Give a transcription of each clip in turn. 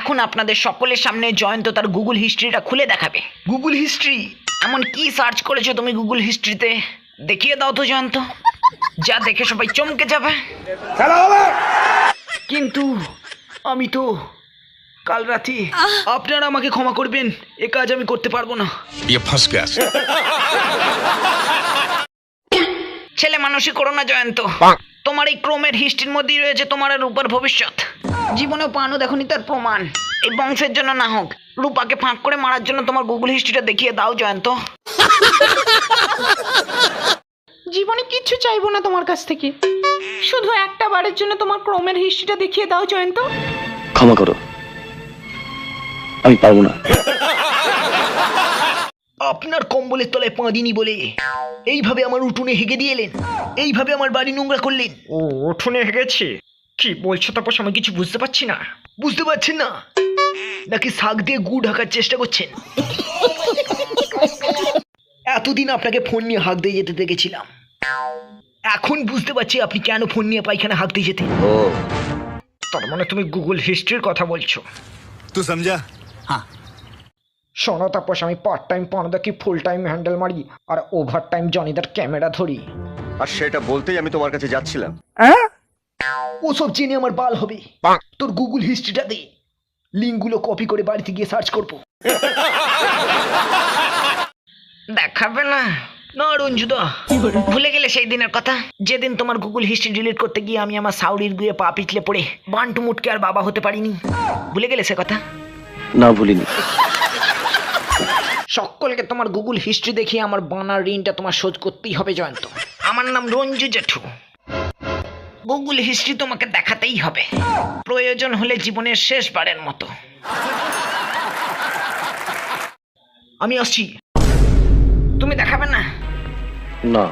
এখন আপনাদের সকলের সামনে জয়ন্ত তার গুগল হিস্ট্রিটা খুলে দেখাবে। Google history? এমন কি সার্চ করেছো তুমি গুগল হিস্ট্রিতে? দেখিয়ে দাও তো জয়ন্ত, যা দেখে সবাই চমকে যাবে। কিন্তু আমি তো কাল রাতে, আপনারা আমাকে ক্ষমা করবেন, এ কাজ আমি করতে পারবো না। ছেলে মানুষই করো না জয়ন্ত, তোমার এই ক্রোমের হিস্ট্রির মধ্যেই রয়েছে তোমার আর রূপার ভবিষ্যৎ। জীবনেও পানু দেখনি তার প্রমাণ। এই বংশের জন্য না হোক, রূপাকে ফাঁক করে মারার জন্য তোমার গুগল হিস্ট্রিটা দেখিয়ে দাও জয়ন্ত। জীবনে কিচ্ছু চাইবো না তোমার কাছ থেকে, শুধু একটা বারের জন্য তোমার ক্রোমের হিস্ট্রিটা দেখিয়ে দাও জয়ন্ত। ক্ষমা করো, আমি পারবো না। আপনার কম্বলের তলায় পা দিনি বলে এইভাবে আমার উঠোনে হেগে দিয়ে এলেন, এইভাবে আমার বাড়ি নোংরা করলেন। ও উঠোনে হেগেছে? কি বলছো তাপস, আমি কিছু বুঝতে পারছি না। বুঝতে পারছেন না নাকি শাক দিয়ে গু ঢাকার চেষ্টা করছেন? এতদিন আপনাকে ফোন নিয়ে হাঁক দিয়ে যেতে দেখেছিলাম, এখন বুঝতে পারছি আপনি কেন ফোন নিয়ে পায়খানা হাঁক দিয়ে যেতেন। ও তার মানে তুমি গুগল হিস্ট্রির কথা বলছো? तू समझा? হ্যাঁ। শোনো তাপস, আমি পার্ট টাইম পানুদাকে ফুল টাইম হ্যান্ডেল মারি আর ওভার টাইম জনিদার ক্যামেরা ধরি। আর সেটা বলতেই আমি তোমার কাছে যাচ্ছিলাম। ওসব জেনে আমার বাল হবে। তোর গুগল হিস্ট্রিটা দে, লিঙ্কগুলো কপি করে বাড়িতে গিয়ে সার্চ করবো। দেখাবে না? না রঞ্জুদা, ভুলে গেলে সেই দিনের কথা, যেদিন তোমার গুগল হিস্ট্রি ডিলিট করতে গিয়ে আমি আমার সাউরির গুয়ে পা পিছলে পড়ে বান্টু মুটকে আর বাবা হতে পারিনি। ভুলে গেলে সে কথা? না ভুলিনি। সকলকে তোমার গুগল হিস্ট্রি দেখিয়ে আমার বানার ঋণটা তোমার শোধ করতেই হবে জয়ন্ত। আমার নাম রঞ্জু জেঠু। গুগল হিস্ট্রি তোমাকে দেখাতেই হবে, প্রয়োজন হলে জীবনের শেষবারের মতো। আমি আসছি। তুমি দেখাবে না? না।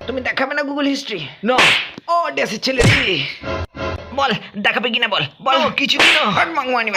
তুমি দেখাবে না গুগল হিস্ট্রি? না। ও ডেসের ছেলে রে, বল দেখাবে কিনা বল। বল কিছু না। মাংমানি